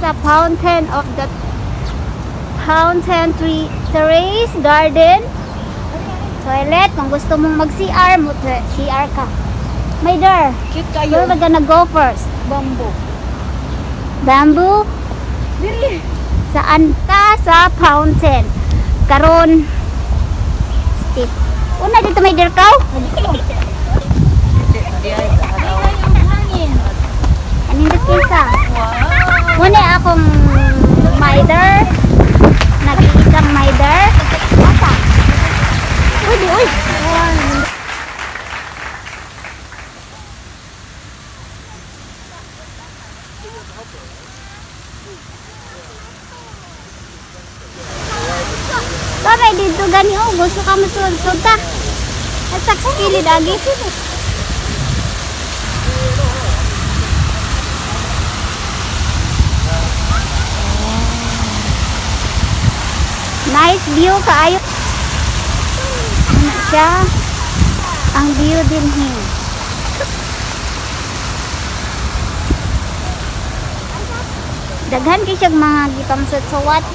sa Fountain Tree Terrace Garden toilet. Kung gusto mong mag-CR, CR ka. May there. Cute Where kayo. we gonna go first? Bamboo. Bamboo? Really? Saan ka? Sa fountain. Karon. Steep. Una dito may there ka? Anindot kinsa? Wow. Muna akong mider. Nag-iisang mider. Masa? Uy, di, uy. Babay dito gani, oh. Gusto ka masulod ta. At sa kilid lagi. Nice view kaayo. Ano siya? Ang view din hin. Daghan kay siya mga gikamsat sa what?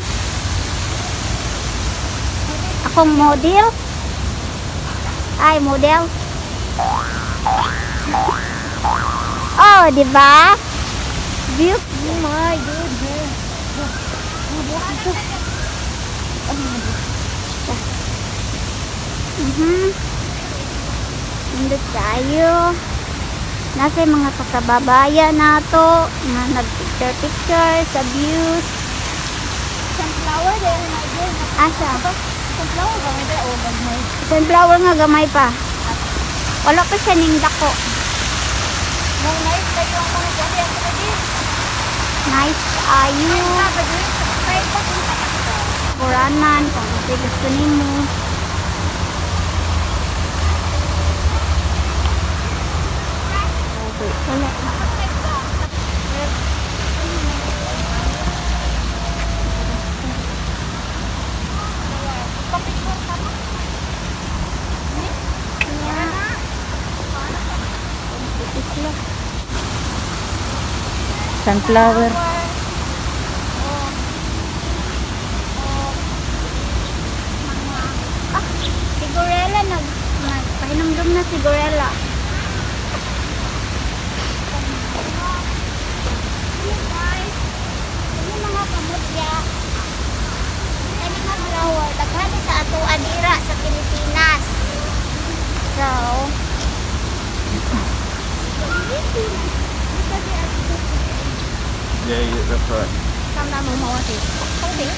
Akong model. Ay, model. Oh, di ba? View. Oh my goodness. Nandun tayo. Nasa yung mga kakababayan nato na nag-picture sa views. Sunflower din, my dear. Asa? Sunflower ba? May dala o magmay. Sunflower nga gamay pa. Wala pa siya ning dako. Nung nice kayo ang mga gabi ang gabi. Nice ayo. Kahit pa kung Kuranan kung kasi gusto nimo. Wala. sunflower. Sigurela nagpahinumdum na sigurela. Ini mga kamutya. Ini mga flower daghan sa ato adira sa Pilipinas. So, Yeah, that's right. Tama mo mawati. Okay.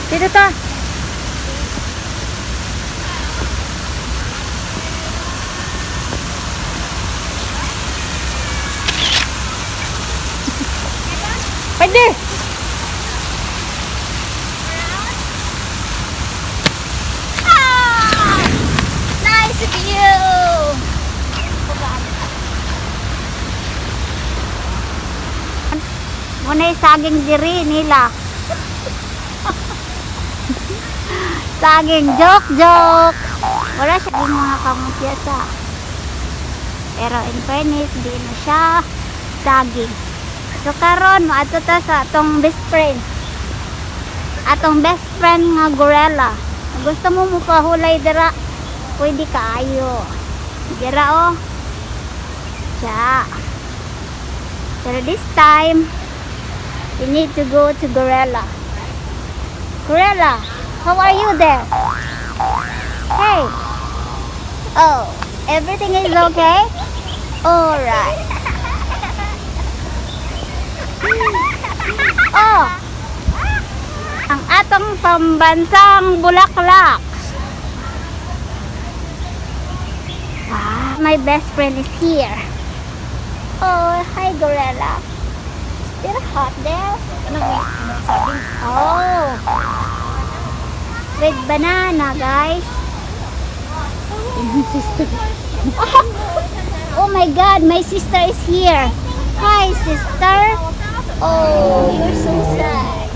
dito ta. Pwede. Ah! Nice view. Muna yung saging diri nila. Saging joke. Wala siya yung mga kamutyasa. Pero in fairness, di na siya saging. So karon maato ta sa atong best friend. Atong best friend nga gorilla. Kung gusto mo mukahulay dira, pwede kaayo. Dira oh. Siya. Pero this time, we need to go to gorilla. Gorilla, how are you there? Hey. Oh, everything is okay? Alright. Oh, ang atong pambansang bulaklak. Ah, my best friend is here. Oh, hi gorilla. Still hot there? Ano may sabing? Oh, with banana, guys. Oh my God, my sister is here. Hi, sister. Oh, you're so sad.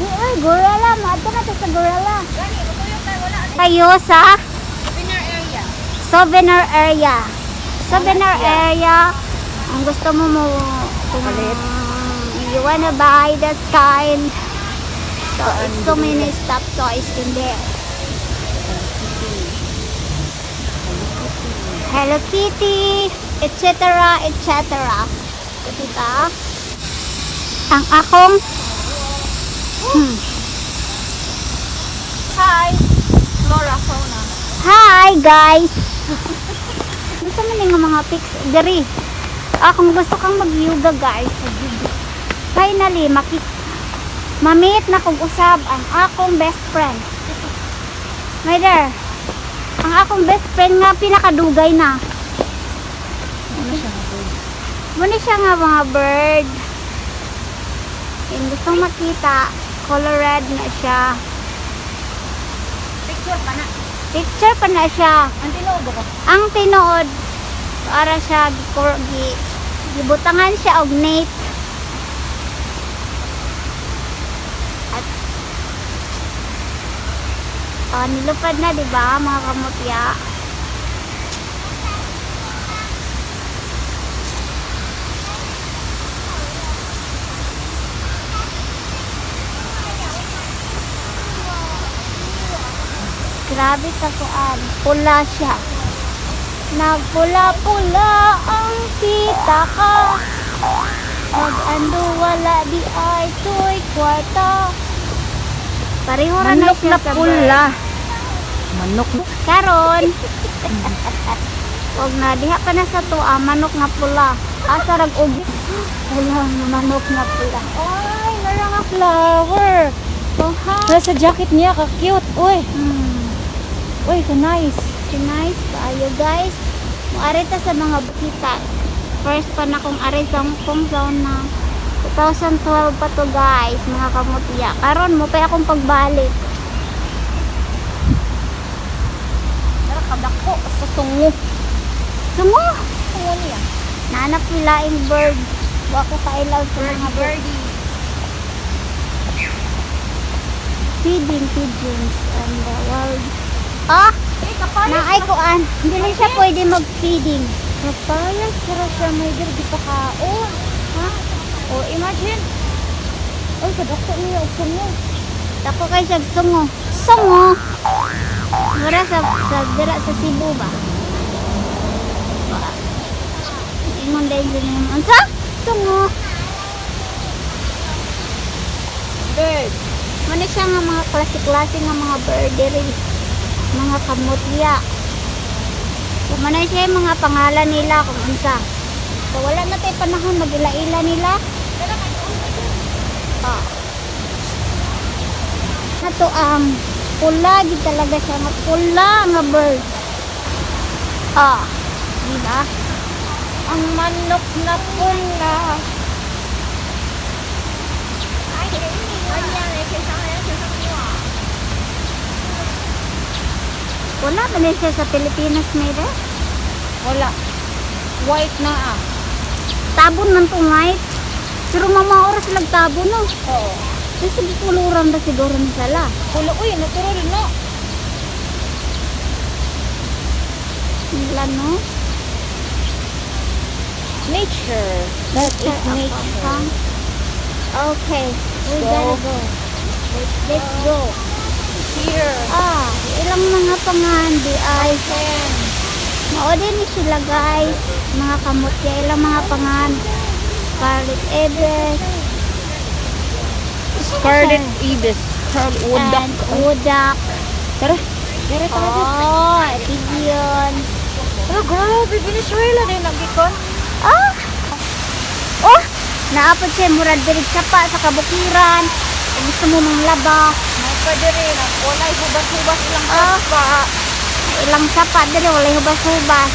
Di ay, gorilla. Maadto na to sa gorilla. Kayo sa Dinner area. souvenir area. Souvenir area. Ang gusto mo kung Palit. you wanna buy that kind. So, it's so many stuff toys in there. Hello Kitty, etc. etc. Diba? Ang akong Hi! Flora Fauna. Hi guys! Gusto mo nga mga pics diri. Kung gusto kang mag-yoga guys, finally mamit na kong usab ang akong best friend. My dear, ang akong best friend nga pinakadugay na. Muna siya nga mga bird. Yung gustong makita, color red na siya. Picture pa na. Picture pa na siya. Ang tinuod ko. Ang tinuod, para siya gibutangan siya og net. At nilupad na, di ba, mga kamutya? Grabe ka kuan. Pula siya. Nagpula-pula ang kita ka. Mag-ando wala di ay to'y kwarta. Pareho ra na Manok siya na sa pula. bird. Manok na. Karon. Og na diha pa na sa tuwa manok nga pula. Asa rag og wala nga manok nga pula. Ay, nara nga flower. Oh ha. Nasa jacket niya, ka-cute. Uy, Hmm. uy, ka-nice. Nice kaayo guys. Muari ta sa mga bukita. First pa na kong ari sa Hong Kong zone na 2012 pa to guys, mga kamutya. Karon mo pa akong pagbalik. Nara kadako sa sungo. Sungo! Sungo niya. Nanap nilaing bird. Wa ko kailaw sa mga bird. Birdie. Feeding pigeons and the wild. Ah! Eh, kapayas. Naay kuan. Hindi siya pwede mag-feeding. Kapayas. Para siya may di pa kaon. Ha? O, imagine. Ay, kadako niya og sungo. Dako kay siya sungo. Sungo! Mura sa dira sa Cebu ba? Ingon dahil din yung unsa? Sungo! Bird. Muna siya nga mga klase-klase nga mga birdery. Mga kamutya. So, muna siya yung mga pangalan nila kung unsa. So, wala na tayo panahon mag-ila-ila nila. Ah. Ito ang pula, di talaga siya nga pula nga bird. Ah. Diba? Ang manok na pula. Wala ba na siya sa Pilipinas, Mayra? Wala. White na ah. Tabon man to white. Pero mga oras nagtabon no. Oo. Kasi puluran ba siguro ni sala? Pula, uy, natural no. Nila no? Nature. That is nature. Okay, we Go. gotta go. Let's go. Here. Ah, ilang mga pangan di ay maodin ni sila guys. Mga kamutya, ilang mga pangan. Scarlet Ibis. Scarlet Ibis. Scarlet Wodak. And Wodak. Tara. Tara, tara. Oh, Epidion. Oh, grabe. Venezuela din nagikon. Ah! Oh! Naapod siya murad dirig sapa sa kabukiran. Kung gusto mo manglaba. May pwede rin. Walay hubas-hubas ilang Ah. pa. Ilang sapa dali, walay hubas-hubas.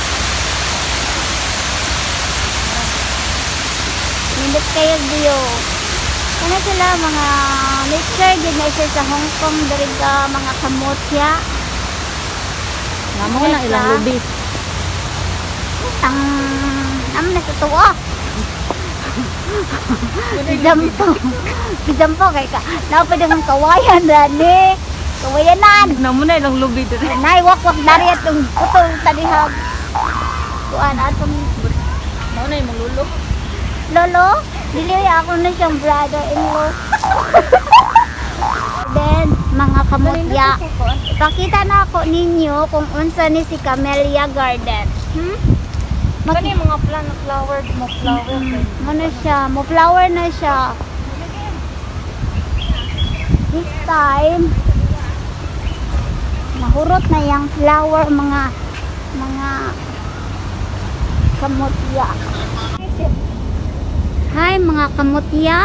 Nindot kayo diyo. Ano sila mga nature din na siya sa Hong Kong dirig mga kamotya. Namo na ilang lubi. Ang naman na sa tuwa. Jampo. Jampo kay ka. Napad ang kawayan dani. Kawayanan. Namo na ilang lubi dito. Nay, wak-wak dari atong putol tanihag. Kuan atong Mao na imong lulo. lolo. Dili ako na siyang brother-in-law. Then, mga kamutya. Ipakita na ako ninyo kung unsa ni si Camellia Garden. Kani mga plant flower mo flower. Ano siya? Mo flower na siya. This time, mahurot na yung flower mga kamutya. Hi mga kamutya.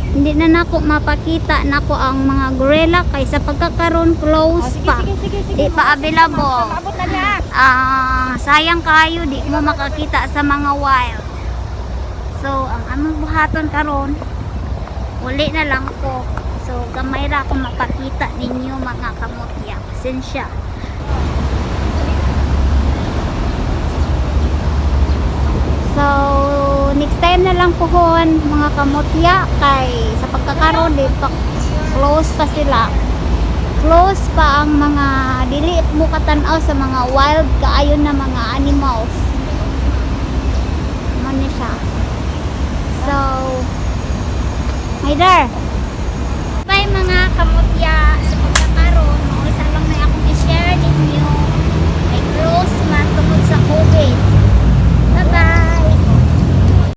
Hindi na nako mapakita nako ang mga gorilla kaysa pagkakaroon close pa. Di pa available. Abot na niya. Sayang kayo di mo makakita sa mga wild. So ang among buhaton karon uli na lang ko. So gamay ra ko mapakita ninyo mga kamutya. Pasensya. So next time na lang pohon mga kamutya kay sa pagkakaroon di pa close pa sila. Close pa ang mga dili mo katanaw sa mga wild kaayon na mga animals. Ano siya? So, hi there. Bye mga kamutya.